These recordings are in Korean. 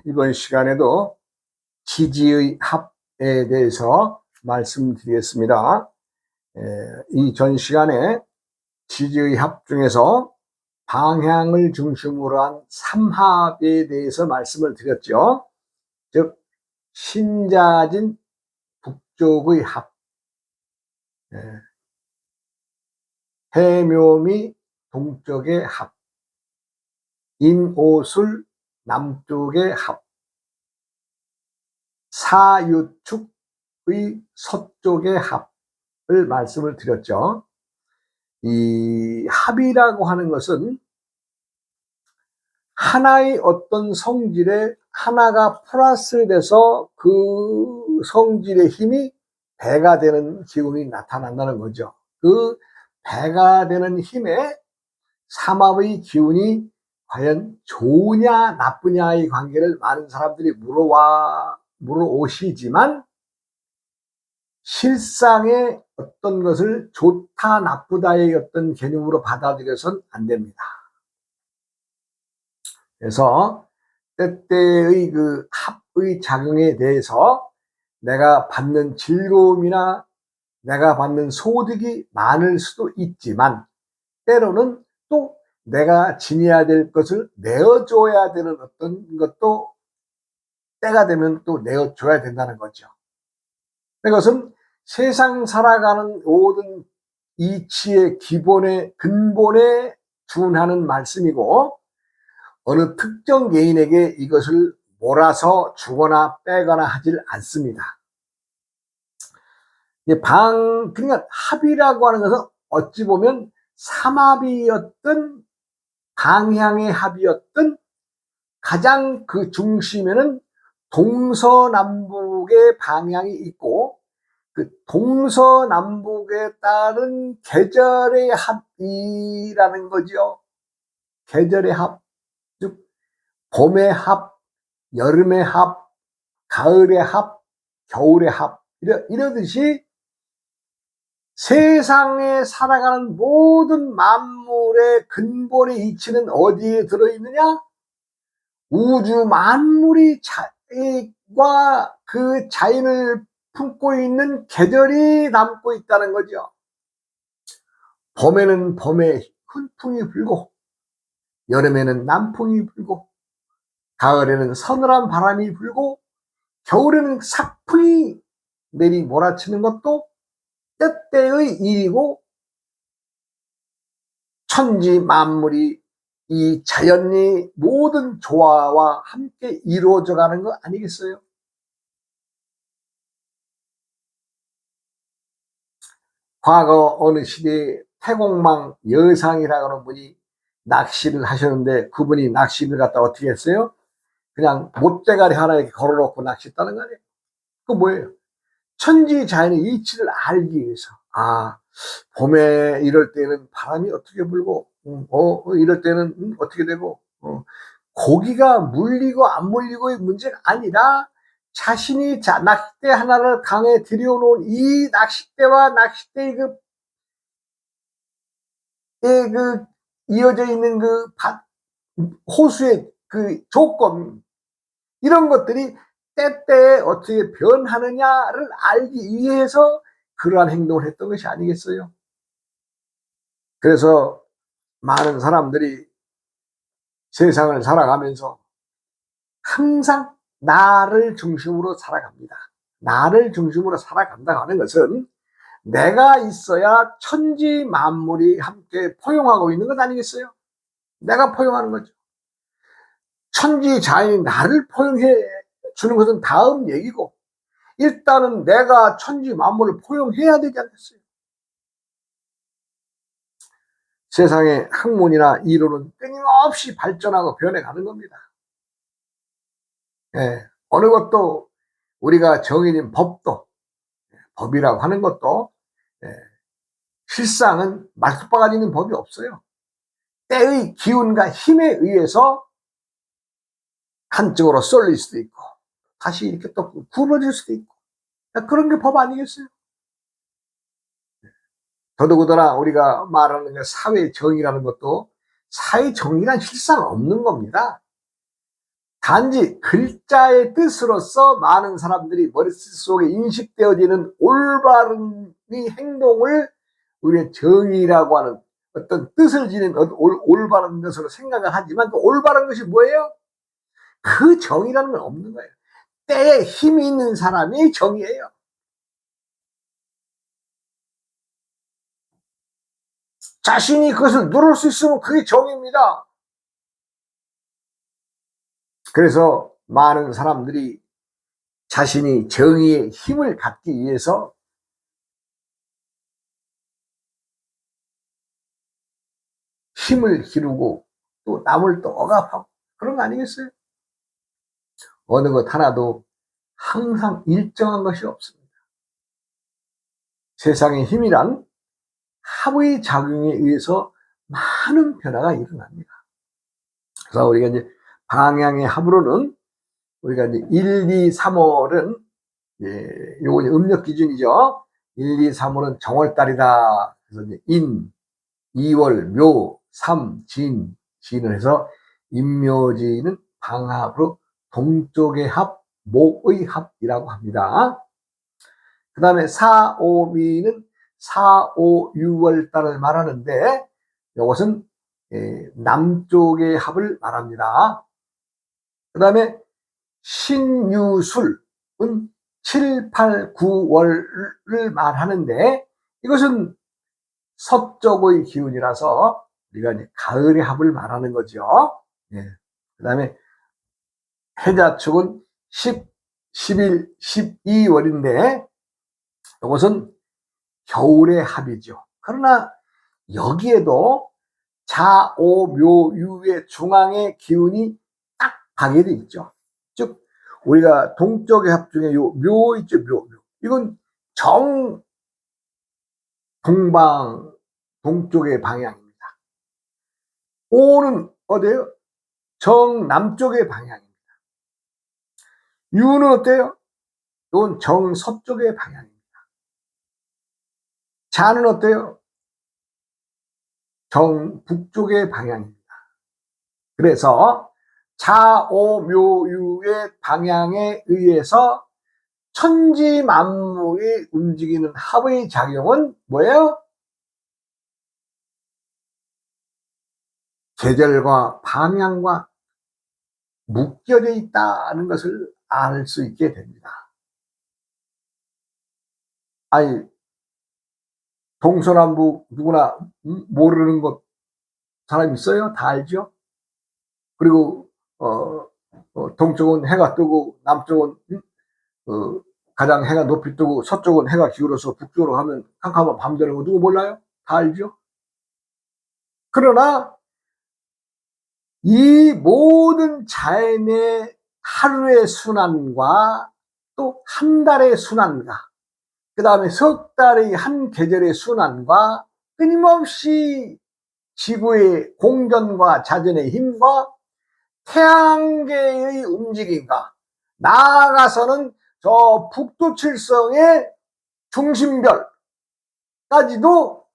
이번 시간에도 지지의 합에 대해서 말씀드리겠습니다. 이 전 시간에 지지의 합 중에서 방향을 중심으로 한 삼합에 대해서 말씀을 드렸죠. 즉 신자진 북쪽의 합, 해묘미 동쪽의 합, 인오술 남쪽의 합, 사유축의 서쪽의 합을 말씀을 드렸죠. 이 합이라고 하는 것은 하나의 어떤 성질에 하나가 플러스 돼서 그 성질의 힘이 배가 되는 기운이 나타난다는 거죠. 그 배가 되는 힘에 삼합의 기운이 과연 좋으냐 나쁘냐의 관계를 많은 사람들이 물어오시지만 실상의 어떤 것을 좋다 나쁘다의 어떤 개념으로 받아들여서는 안 됩니다. 그래서 때때의 그 합의 작용에 대해서 내가 받는 즐거움이나 내가 받는 소득이 많을 수도 있지만 때로는 또 내가 지녀야 될 것을 내어줘야 되는 어떤 것도 때가 되면 또 내어줘야 된다는 거죠. 이것은 세상 살아가는 모든 이치의 기본의 근본에 준하는 말씀이고 어느 특정 개인에게 이것을 몰아서 주거나 빼거나 하질 않습니다. 그러니까 합이라고 하는 것은 어찌 보면 삼합이었던 방향의 합이었던 가장 그 중심에는 동서남북의 방향이 있고 그 동서남북에 따른 계절의 합이라는 거죠. 계절의 합, 즉 봄의 합, 여름의 합, 가을의 합, 겨울의 합 이러듯이 세상에 살아가는 모든 만물의 근본의 이치는 어디에 들어있느냐? 우주 만물이 자기과 그 자연을 품고 있는 계절이 담고 있다는 거죠. 봄에는 봄에 훈풍이 불고 여름에는 남풍이 불고 가을에는 서늘한 바람이 불고 겨울에는 삭풍이 내리 몰아치는 것도 때때의 일이고 천지 만물이 이 자연의 모든 조화와 함께 이루어져 가는 거 아니겠어요? 과거 어느 시대에 태공망 여상이라고 하는 분이 낚시를 하셨는데 그분이 낚시를 갖다 어떻게 했어요? 그냥 못대가리 하나 이렇게 걸어놓고 낚시했다는 거 아니에요? 그 뭐예요? 천지 자연의 이치를 알기 위해서. 아, 봄에 이럴 때는 바람이 어떻게 불고, 이럴 때는 어떻게 되고, 고기가 물리고 안 물리고의 문제가 아니라 자신이 낚싯대 하나를 강에 들여놓은 이 낚싯대와 낚싯대의 그 이어져 있는 호수의 그 조건, 이런 것들이 때때에 어떻게 변하느냐를 알기 위해서 그러한 행동을 했던 것이 아니겠어요? 그래서 많은 사람들이 세상을 살아가면서 항상 나를 중심으로 살아갑니다. 나를 중심으로 살아간다고 하는 것은 내가 있어야 천지 만물이 함께 포용하고 있는 것 아니겠어요? 내가 포용하는 거죠. 천지 자연이 나를 포용해 주는 것은 다음 얘기고 일단은 내가 천지 만물을 포용해야 되지 않겠어요? 세상의 학문이나 이론은 끊임없이 발전하고 변해가는 겁니다. 어느 것도 우리가 정해진 법이라고 하는 것도 실상은 말뚝박아지 있는 법이 없어요. 때의 기운과 힘에 의해서 한쪽으로 쏠릴 수도 있고 다시 이렇게 또 굽어질 수도 있고 그런 게 법 아니겠어요? 더더군다나 우리가 말하는 사회 정의라는 것도 사회 정의란 실상 없는 겁니다. 단지 글자의 뜻으로서 많은 사람들이 머릿속에 인식되어지는 올바른 이 행동을 우리의 정의라고 하는 어떤 뜻을 지닌 올바른 것으로 생각을 하지만 그 올바른 것이 뭐예요? 그 정의라는 건 없는 거예요. 때에 힘이 있는 사람이 정의예요. 자신이 그것을 누를 수 있으면 그게 정의입니다. 그래서 많은 사람들이 자신이 정의의 힘을 갖기 위해서 힘을 기르고 또 남을 또 억압하고 그런 거 아니겠어요? 어느 것 하나도 항상 일정한 것이 없습니다. 세상의 힘이란 합의 작용에 의해서 많은 변화가 일어납니다. 그래서 우리가 이제 방향의 합으로는 우리가 이제 1, 2, 3월은 요거 음력 기준이죠. 1, 2, 3월은 정월달이다. 그래서 이제 인, 2월, 묘, 3, 진, 진을 해서 인묘지는 방합으로 동쪽의 합, 목의 합이라고 합니다. 그 다음에 4, 5, 미는 4, 5, 6월달을 말하는데 이것은 남쪽의 합을 말합니다. 그 다음에 신유술은 7, 8, 9월을 말하는데 이것은 서쪽의 기운이라서 우리가 이제 가을의 합을 말하는 거죠. 예. 그 다음에 해자축은 10, 11, 12월인데 이것은 겨울의 합이죠. 그러나 여기에도 자, 오, 묘, 유의 중앙의 기운이 딱 박여져 있죠. 즉 우리가 동쪽의 합 중에 요 묘 있죠. 묘. 이건 정 동방 동쪽의 방향입니다. 오는 어디예요? 정 남쪽의 방향입니다. 유는 어때요? 이건 정 서쪽의 방향입니다. 자는 어때요? 정 북쪽의 방향입니다. 그래서 자, 오, 묘, 유의 방향에 의해서 천지 만물이 움직이는 합의 작용은 뭐예요? 계절과 방향과 묶여져 있다는 것을 알 수 있게 됩니다. 아니, 동서남북 누구나 모르는 것 사람 있어요? 다 알죠? 그리고 동쪽은 해가 뜨고 남쪽은 가장 해가 높이 뜨고 서쪽은 해가 기울어서 북쪽으로 가면 캄캄한 밤 되는 거 누구 몰라요? 다 알죠? 그러나 이 모든 자연의 하루의 순환과 또 한 달의 순환과 그 다음에 석 달의 한 계절의 순환과 끊임없이 지구의 공전과 자전의 힘과 태양계의 움직임과 나아가서는 저 북두칠성의 중심별까지도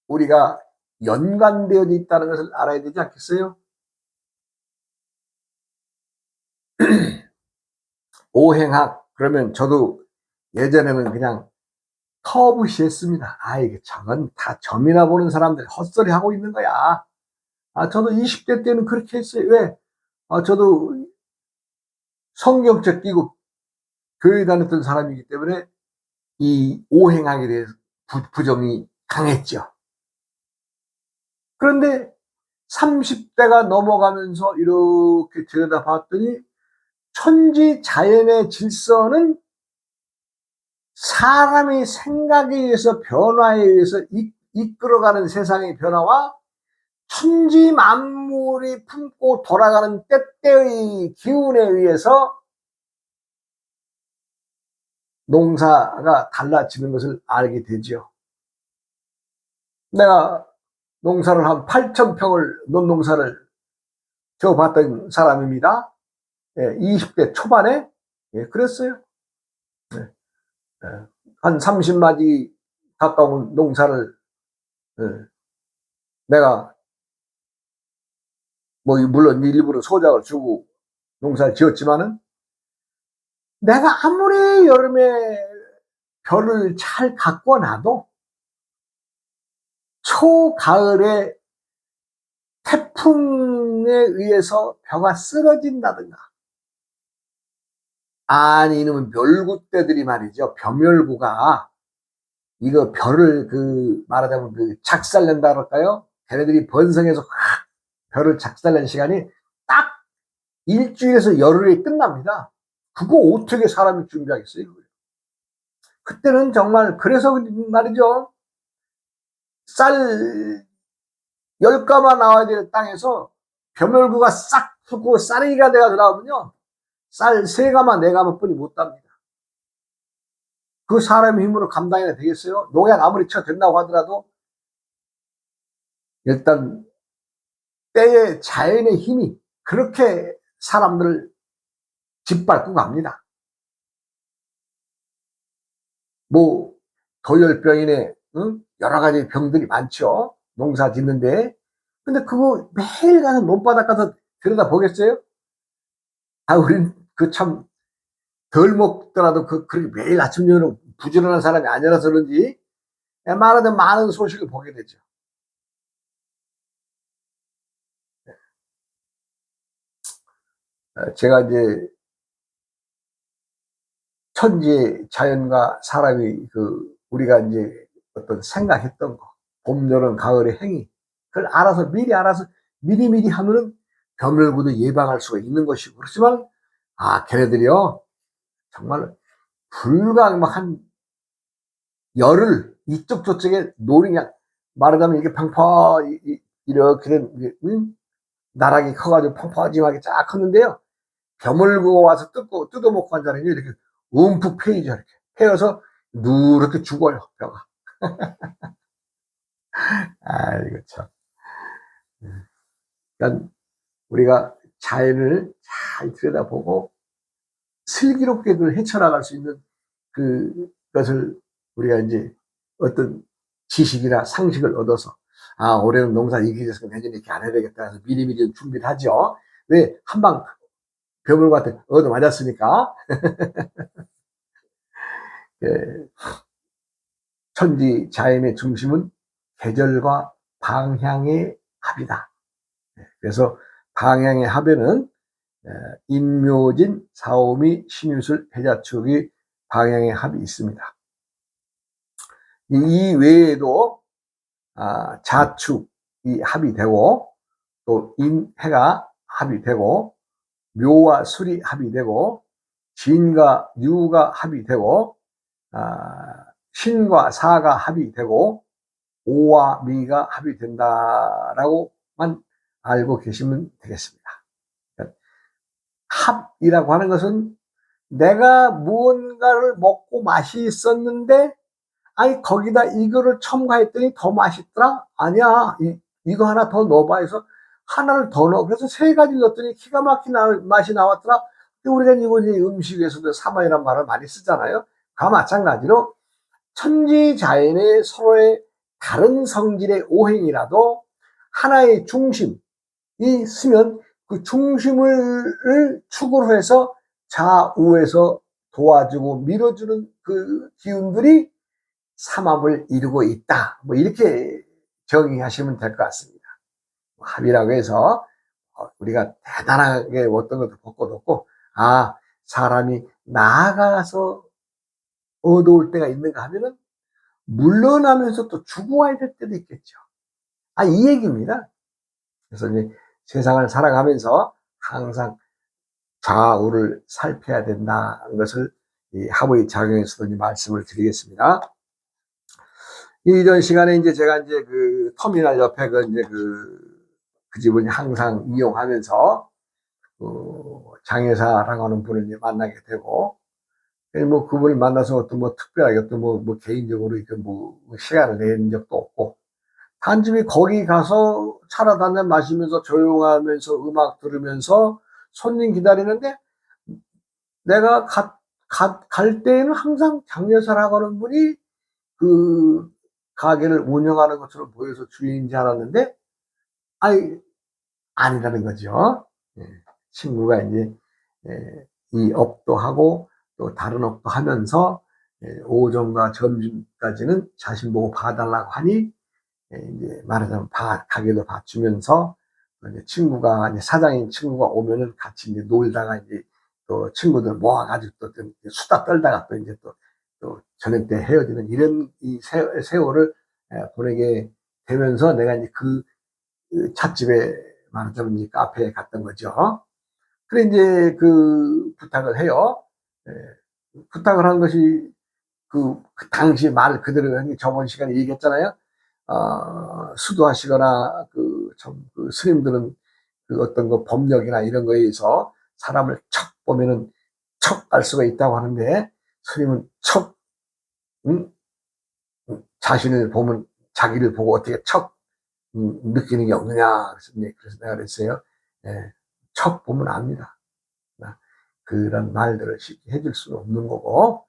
우리가 연관되어 있다는 것을 알아야 되지 않겠어요? 오행학 그러면 저도 예전에는 그냥 터부시했습니다. 이게 저건 다 점이나 보는 사람들이 헛소리 하고 있는 거야. 저도 20대 때는 그렇게 했어요. 왜? 저도 성경책 끼고 교회 다녔던 사람이기 때문에 이 오행학에 대해서 부정이 강했죠. 그런데 30대가 넘어가면서 이렇게 들여다봤더니 천지 자연의 질서는 사람의 생각에 의해서 변화에 의해서 이끌어가는 세상의 변화와 천지 만물이 품고 돌아가는 때때의 기운에 의해서 농사가 달라지는 것을 알게 되죠. 내가 농사를 한 8,000평을 논농사를 지어봤던 사람입니다. 20대 초반에 그랬어요. 한 30마디 가까운 농사를 내가 뭐 물론 일부러 소작을 주고 농사를 지었지만은 내가 아무리 여름에 벼를 잘 가꿔 놔도 초가을에 태풍에 의해서 벼가 쓰러진다든가, 아니 이놈의 멸구떼들이 말이죠. 벼멸구가 이거 벼를 말하자면 작살낸다 그럴까요? 걔네들이 번성해서 확 벼를 작살낸 시간이 딱 일주일에서 열흘이 끝납니다. 그거 어떻게 사람이 준비하겠어요? 그때는 정말, 그래서 말이죠. 쌀 10가마 나와야 될 땅에서 벼멸구가 싹 푸고 쌀이가 돼가 들어가면요, 쌀 3가마 4가마 뿐이 못 답니다. 그 사람의 힘으로 감당해야 되겠어요? 농약 아무리 쳐댄다고 하더라도 일단 때의 자연의 힘이 그렇게 사람들을 짓밟고 갑니다. 뭐 도열병이네, 응? 여러 가지 병들이 많죠. 농사 짓는데. 근데 그거 매일 가서 논바닥 가서 들여다보겠어요? 우린 참 덜 먹더라도 그렇게 매일 아침 저녁으로 부지런한 사람이 아니라서 그런지 말하자면 많은 소식을 보게 되죠. 제가 이제 천지 자연과 사람이 우리가 이제 어떤 생각했던 거, 봄, 여름, 가을의 행위, 그걸 미리 알아서 미리미리 하면은 벼멸구도 예방할 수가 있는 것이고. 그렇지만 걔네들이요, 정말 불과 한 열흘 이쪽 저쪽에 그냥 말하자면 이게 이렇게 된 나락이 커가지고 펑퍼짐하게 쫙 컸는데요, 벼물고 와서 뜯어먹고 한 자리는 이렇게 움푹 패이죠. 이렇게 패여서 누렇게 죽어요, 벼가. 이거 참. 그러니까 우리가 자연을 잘 들여다보고 슬기롭게 그걸 헤쳐나갈 수 있는 그것을 우리가 이제 어떤 지식이나 상식을 얻어서, 올해는 농사 이기기 위해서 내년에 이렇게 안 해야 되겠다 해서 미리미리 준비를 하죠. 왜? 한방 벼물 같은 얻어 맞았으니까. 예, 천지 자연의 중심은 계절과 방향의 합이다. 그래서 방향의 합에는 인묘진, 사오미, 신유술, 해자축이 방향의 합이 있습니다. 이 외에도 자축이 합이 되고, 또 인해가 합이 되고, 묘와 술이 합이 되고, 진과 유가 합이 되고, 신과 사가 합이 되고, 오와 미가 합이 된다라고만 알고 계시면 되겠습니다. 합이라고 하는 것은 내가 무언가를 먹고 맛이 있었는데, 거기다 이거를 첨가했더니 더 맛있더라? 아니야, 이거 하나 더 넣어봐 해서 하나를 더 넣어. 그래서 3가지 넣었더니 기가 막힌 맛이 나왔더라. 우리가 이거 음식에서도 사마이란 말을 많이 쓰잖아요. 그와 마찬가지로 천지자연의 서로의 다른 성질의 오행이라도 하나의 중심이 있으면 그 중심을 축으로 해서 좌우에서 도와주고 밀어주는 그 기운들이 삼합을 이루고 있다. 이렇게 정의하시면 될 것 같습니다. 합이라고 해서 우리가 대단하게 어떤 것도 볼 것도 없고, 사람이 나아가서 얻어올 때가 있는가 하면은 물러나면서 또 죽어와야 될 때도 있겠죠. 이 얘기입니다. 그래서 이제 세상을 살아가면서 항상 좌우를 살펴야 된다는 것을 이 합의 작용에서도 말씀을 드리겠습니다. 이전 시간에 이제 제가 이제 터미널 옆에 그 집을 항상 이용하면서 장여사라고 하는 분을 이제 만나게 되고, 그분을 만나서 어떤 특별하게 어떤 개인적으로 이렇게 시간을 낸 적도 없고, 단지 거기 가서 차라도 한잔 마시면서 조용하면서 음악 들으면서 손님 기다리는데, 내가 갈 때에는 항상 장여사라고 하는 분이 가게를 운영하는 것처럼 보여서 주인인지 알았는데, 아니라는 거죠. 친구가 이제 이 업도 하고 또 다른 업도 하면서 오전과 점심까지는 자신 보고 봐달라고 하니 이제 말하자면 가게도 봐주면서 이제 친구가 이제 사장인 친구가 오면은 같이 이제 놀다가 이제 또 친구들 모아가지고 또 수다 떨다가 또 이제 또 저녁 때 헤어지는 이런 이 세월을 보내게 되면서 내가 이제 그 찻집에 말하자면 이제 카페에 갔던 거죠. 그래 이제 그 부탁을 해요. 예, 부탁을 한 것이 그 당시 말 그대로 저번 시간에 얘기했잖아요. 수도하시거나 그 스님들은 그 어떤 그 법력이나 이런 거에 의해서 사람을 척 보면은 척 알 수가 있다고 하는데 스님은 척 응? 자신을 보면 자기를 보고 어떻게 척 느끼는 게 없느냐. 그래서 내가 그랬어요. 예, 척 보면 압니다. 그런 말들을 쉽게 해줄 수는 없는 거고,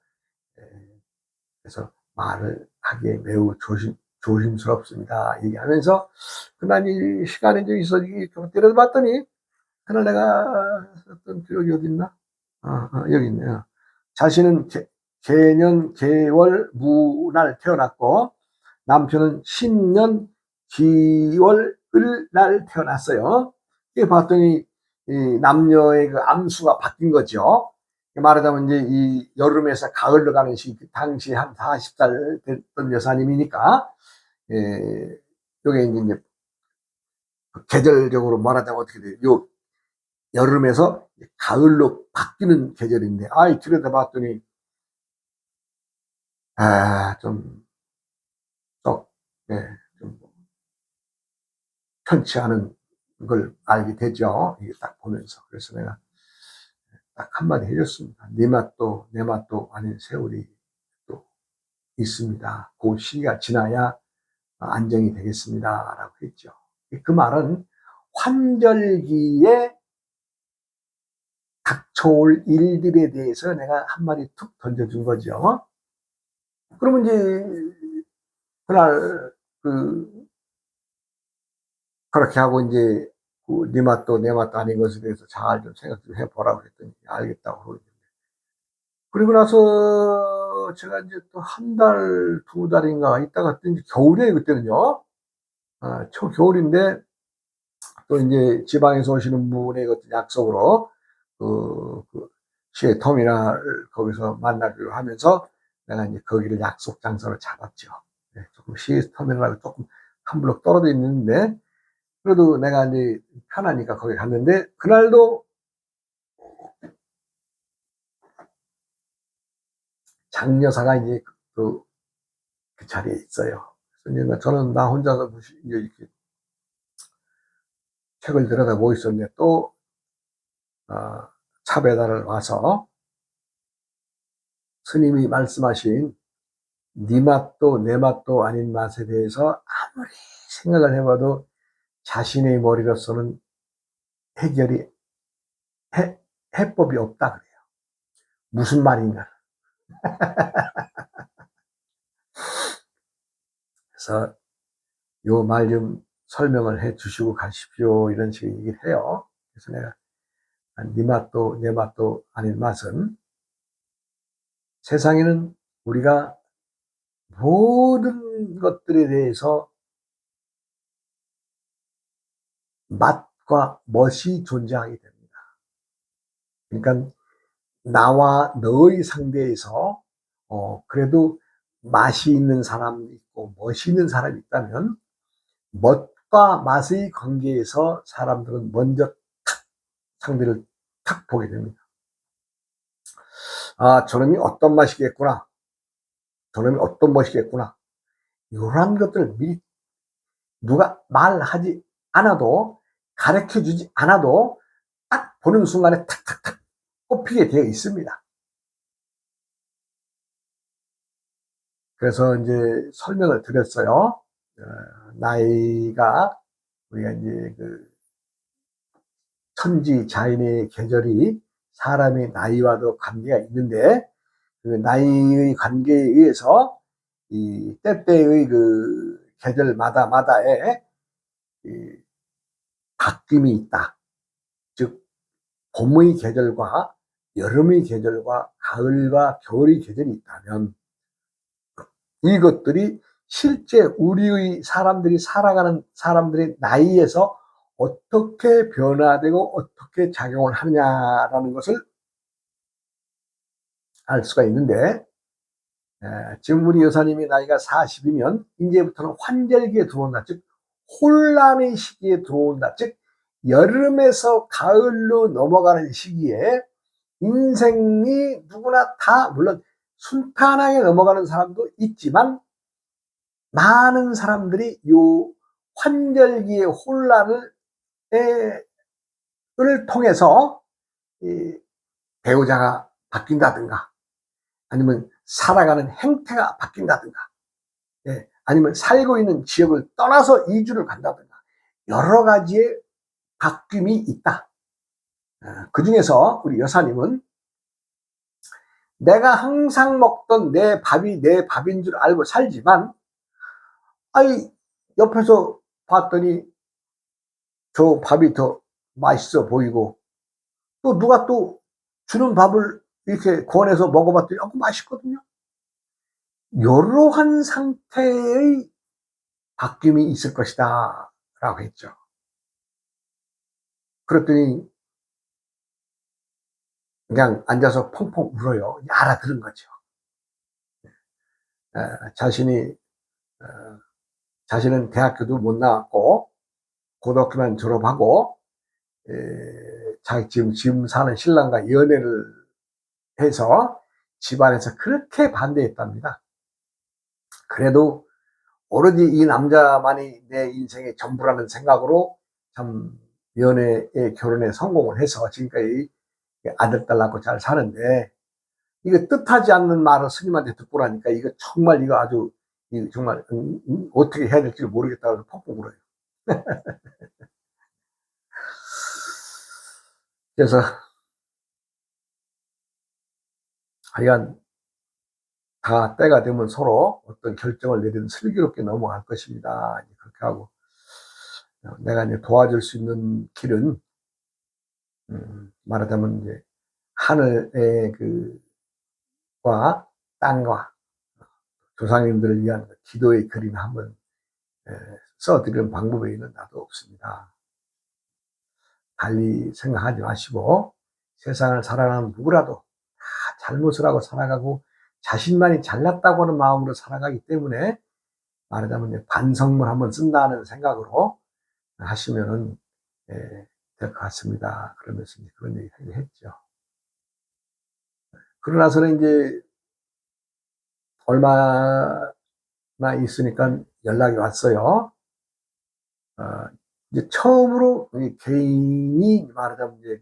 예, 그래서 말을 하기에 매우 조심스럽습니다. 얘기하면서, 그날 이 시간이 좀 있어, 이렇게 때려봤더니, 그날 내가 썼던 기록이 어딨나? 여기 있네요. 자신은 개년, 개월, 무날 태어났고, 남편은 신년, 기월, 을 날 태어났어요. 이게 봤더니, 이 남녀의 그 암수가 바뀐 거죠. 말하자면 이제 이 여름에서 가을로 가는 시기, 당시 한 40살 됐던 여사님이니까, 예, 요게 이제 계절적으로 말하자면 어떻게 돼요? 요 여름에서 가을로 바뀌는 계절인데, 들여다봤더니, 좀, 썩, 예, 좀 편치 않은 걸 알게 되죠. 이게 딱 보면서. 그래서 내가 딱 한마디 해줬습니다. 네 맛도 내 맛도 아닌 세월이 또 있습니다. 그 시기가 지나야 안정이 되겠습니다. 라고 했죠. 그 말은 환절기에 닥쳐올 일들에 대해서 내가 한마디 툭 던져준 거죠. 그러면 이제 그날 그 그렇게 하고 이제 네 맛도 내 맛도 아닌 것에 대해서 잘 좀 생각 좀 해보라고 했더니 알겠다고 그러죠. 그리고 나서 제가 이제 또 한 달, 두 달인가 있다가 또 이제 겨울이에요, 그때는요. 초겨울인데 또 이제 지방에서 오시는 분의 어떤 약속으로 그 시외 터미널 거기서 만나기로 하면서 내가 이제 거기를 약속 장소로 잡았죠. 네, 조금 시외 터미널하고 조금 한 블록 떨어져 있는데 그래도 내가 이제 편하니까 거기 갔는데 그날도 장여사가 이제 그 자리에 있어요. 그래서 이제 저는 나 혼자서 이제 이렇게 책을 들여다보고 있었는데 또 어, 차 배달을 와서 스님이 말씀하신 네 맛도 내 맛도 아닌 맛에 대해서 아무리 생각을 해봐도 자신의 머리로서는 해결이 해법이 없다 그래요. 무슨 말인가. 그래서 요 말 좀 설명을 해 주시고 가십시오. 이런 식의 얘기를 해요. 그래서 내가 네 맛도 내 맛도 아닌 맛은 세상에는 우리가 모든 것들에 대해서 맛과 멋이 존재하게 됩니다. 그러니까 나와 너의 상대에서 그래도 맛이 있는 사람이 있고 멋이 있는 사람이 있다면 멋과 맛의 관계에서 사람들은 먼저 상대를 탁 보게 됩니다. 저놈이 어떤 맛이겠구나. 저놈이 어떤 멋이겠구나. 이러한 것들을 미리 누가 말하지 않아도 가르쳐 주지 않아도 딱 보는 순간에 탁탁탁 꼽히게 되어 있습니다. 그래서 이제 설명을 드렸어요. 나이가 우리가 이제 그 천지 자연의 계절이 사람의 나이와도 관계가 있는데 그 나이의 관계에 의해서 이 때때의 그 계절마다의 이 바뀜이 있다. 즉 봄의 계절과 여름의 계절과 가을과 겨울의 계절이 있다면 이것들이 실제 우리의 사람들이 살아가는 사람들의 나이에서 어떻게 변화되고 어떻게 작용을 하느냐라는 것을 알 수가 있는데, 지금 우리 여사님이 나이가 40이면 이제부터는 환절기에 들어온다. 즉 혼란의 시기에 들어온다. 즉 여름에서 가을로 넘어가는 시기에 인생이 누구나 다 물론 순탄하게 넘어가는 사람도 있지만 많은 사람들이 요 환절기의 혼란을 통해서 이 배우자가 바뀐다든가 아니면 살아가는 행태가 바뀐다든가, 아니면 살고 있는 지역을 떠나서 이주를 간다든가 여러 가지의 바뀜이 있다. 그 중에서 우리 여사님은 내가 항상 먹던 내 밥이 내 밥인 줄 알고 살지만 아이 옆에서 봤더니 저 밥이 더 맛있어 보이고 또 누가 또 주는 밥을 이렇게 권해서 먹어봤더니 맛있거든요. 이러한 상태의 바뀜이 있을 것이다 라고 했죠. 그랬더니 그냥 앉아서 펑펑 울어요. 알아들은 거죠. 자신이 자신은 대학교도 못 나왔고 고등학교만 졸업하고 자기 지금 사는 신랑과 연애를 해서 집안에서 그렇게 반대했답니다. 그래도 오로지 이 남자만이 내 인생의 전부라는 생각으로 참 연애에 결혼에 성공을 해서 지금까지 아들 딸 낳고 잘 사는데, 이거 뜻하지 않는 말을 스님한테 듣고 나니까 이거 정말 이거 아주 정말 어떻게 해야 될지 모르겠다고 펑펑 울어요. 그래서 하여간 다 때가 되면 서로 어떤 결정을 내리는 슬기롭게 넘어갈 것입니다. 그렇게 하고 내가 이제 도와줄 수 있는 길은 말하자면 이제 하늘의 그과 땅과 조상님들을 위한 기도의 글이나 한번 써드리는 방법 외에는 나도 없습니다. 달리 생각하지 마시고 세상을 살아가는 누구라도 다 잘못을 하고 살아가고 자신만이 잘났다고 하는 마음으로 살아가기 때문에 말하자면 반성문 한번 쓴다는 생각으로 하시면은 될 것 같습니다. 그러면서 그런 얘기 했죠. 그러나서는 이제 얼마나 있으니까 연락이 왔어요. 이제 처음으로 개인이 말하자면 이제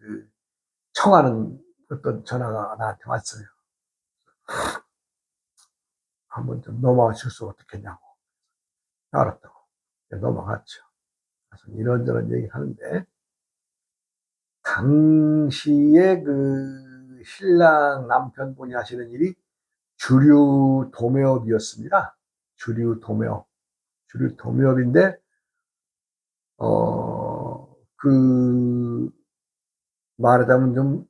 청하는 어떤 전화가 나한테 왔어요. 한번 좀 넘어와 주소 어떻겠냐고. 알았다고. 넘어갔죠. 그래서 이런저런 얘기 하는데, 당시에 신랑 남편분이 하시는 일이 주류 도매업이었습니다. 주류 도매업. 주류 도매업인데, 말하자면 좀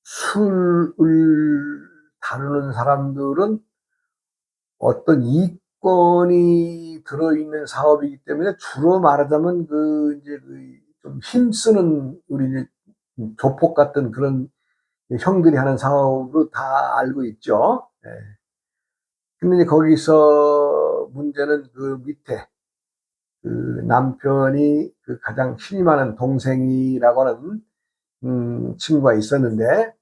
술을 다루는 사람들은 어떤 이권이 들어있는 사업이기 때문에 주로 말하자면 이제 좀 힘쓰는 우리 이제 조폭 같은 그런 형들이 하는 사업으로 다 알고 있죠. 근데 이제 거기서 문제는 밑에 남편이 가장 힘이 많은 동생이라고 하는 친구가 있었는데,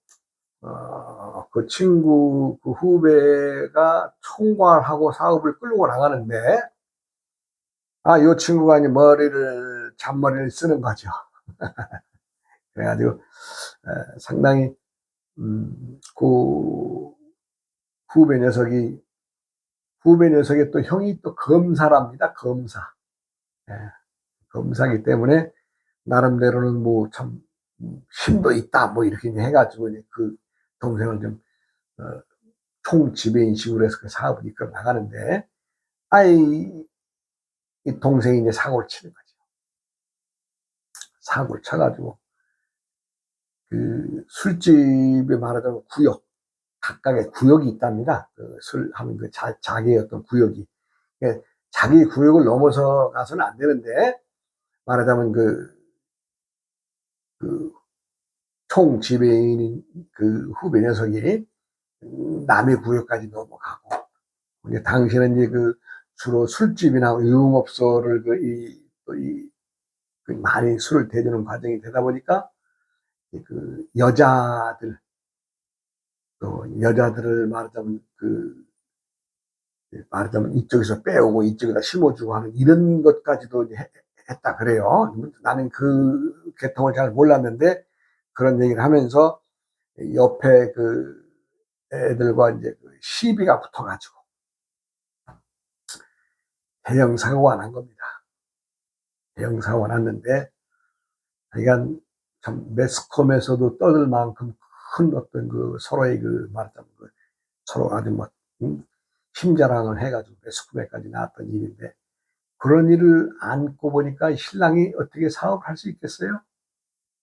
그 친구, 후배가 총괄하고 사업을 끌고 나가는데, 요 친구가 이제 잔머리를 쓰는 거죠. 그래가지고, 상당히, 그 후배 녀석이 또 형이 또 검사랍니다. 검사. 검사기 때문에, 나름대로는 참, 힘도 있다, 이렇게 해가지고, 그 동생을 좀, 총지배인식으로 해서 그 사업을 이끌어 나가는데, 이 동생이 이제 사고를 치는 거죠. 사고를 쳐가지고 그 술집에 말하자면 구역, 각각의 구역이 있답니다. 그 술 하면 그 자기의 어떤 구역이. 예, 자기 구역을 넘어서 가서는 안 되는데, 말하자면 그 총 지배인인 그 후배 녀석이 남의 구역까지 넘어가고, 이제 당시에는 이제 그 주로 술집이나 유흥업소를 그 많이 술을 대주는 과정이 되다 보니까 그 여자들을 말하자면 이쪽에서 빼오고 이쪽에다 심어주고 하는 이런 것까지도 했다 그래요. 나는 그 계통을 잘 몰랐는데 그런 얘기를 하면서 옆에 그 애들과 이제 그 시비가 붙어가지고 대형 사고가 난 겁니다. 대형 사고가 났는데, 그러니까 참 매스컴에서도 떠들 만큼 큰 어떤 그 서로의 그 말하자면 그 서로 아주 뭐 힘자랑을 해가지고 매스컴에까지 나왔던 일인데, 그런 일을 안고 보니까 신랑이 어떻게 사업할 수 있겠어요?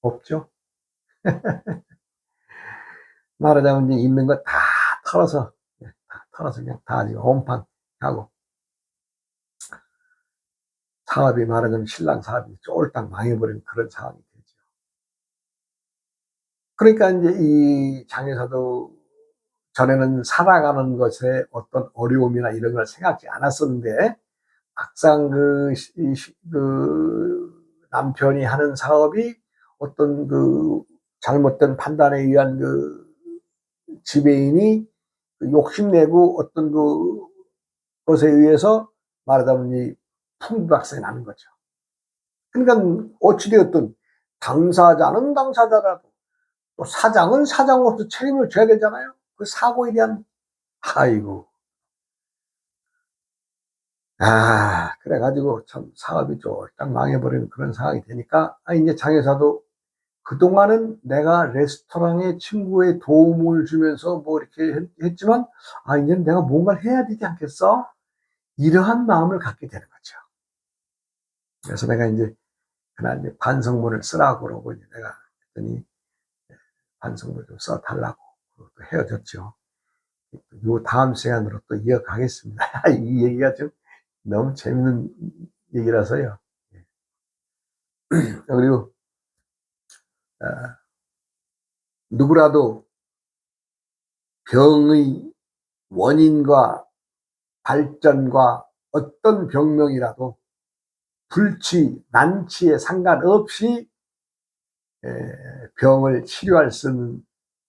없죠. 말하자면 이제 있는 거 다 털어서, 다 털어서 그냥 다 지금 온판 하고, 사업이 말하자면 신랑 사업이 쫄딱 망해버린 그런 상황이 되죠. 그러니까 이제 이 장에서도 전에는 살아가는 것에 어떤 어려움이나 이런 걸 생각지 않았었는데, 막상 그 남편이 하는 사업이 어떤 그 잘못된 판단에 의한 그 지배인이 욕심내고 어떤 그 것에 의해서 말하자면 이 풍비박산이 나는 거죠. 그러니까 어찌되었든 당사자는 당사자라도 또 사장은 사장으로서 책임을 져야 되잖아요. 그 사고에 대한. 아이고. 그래가지고 참 사업이 쫄딱 망해버리는 그런 상황이 되니까, 이제 장여사도 그동안은 내가 레스토랑에 친구의 도움을 주면서 뭐 이렇게 했지만, 이제는 내가 뭔가를 해야 되지 않겠어? 이러한 마음을 갖게 되는 거죠. 그래서 내가 이제 그날 이제 반성문을 쓰라고 그러고, 이제 내가 했더니 반성문 좀 써달라고 또 헤어졌죠. 요 다음 시간으로 또 이어가겠습니다. 이 얘기가 좀 너무 재밌는 얘기라서요. 그리고 아, 누구라도 병의 원인과 발전과 어떤 병명이라도 불치, 난치에 상관없이 병을 치료할 수 있는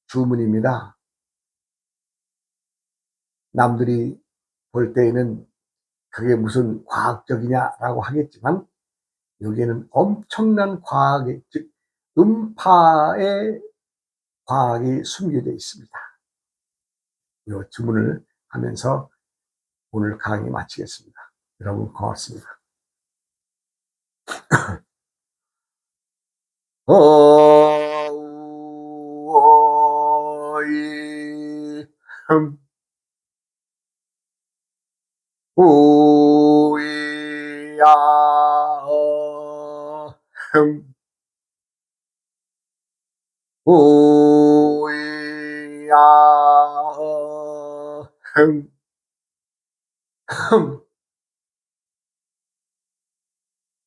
주문입니다. 남들이 볼 때에는 그게 무슨 과학적이냐라고 하겠지만, 여기에는 엄청난 과학의, 즉 음파의 과학이 숨겨져 있습니다. 이 주문을 하면서 오늘 강의 마치겠습니다. 여러분 고맙습니다. 어이 우이야 우이야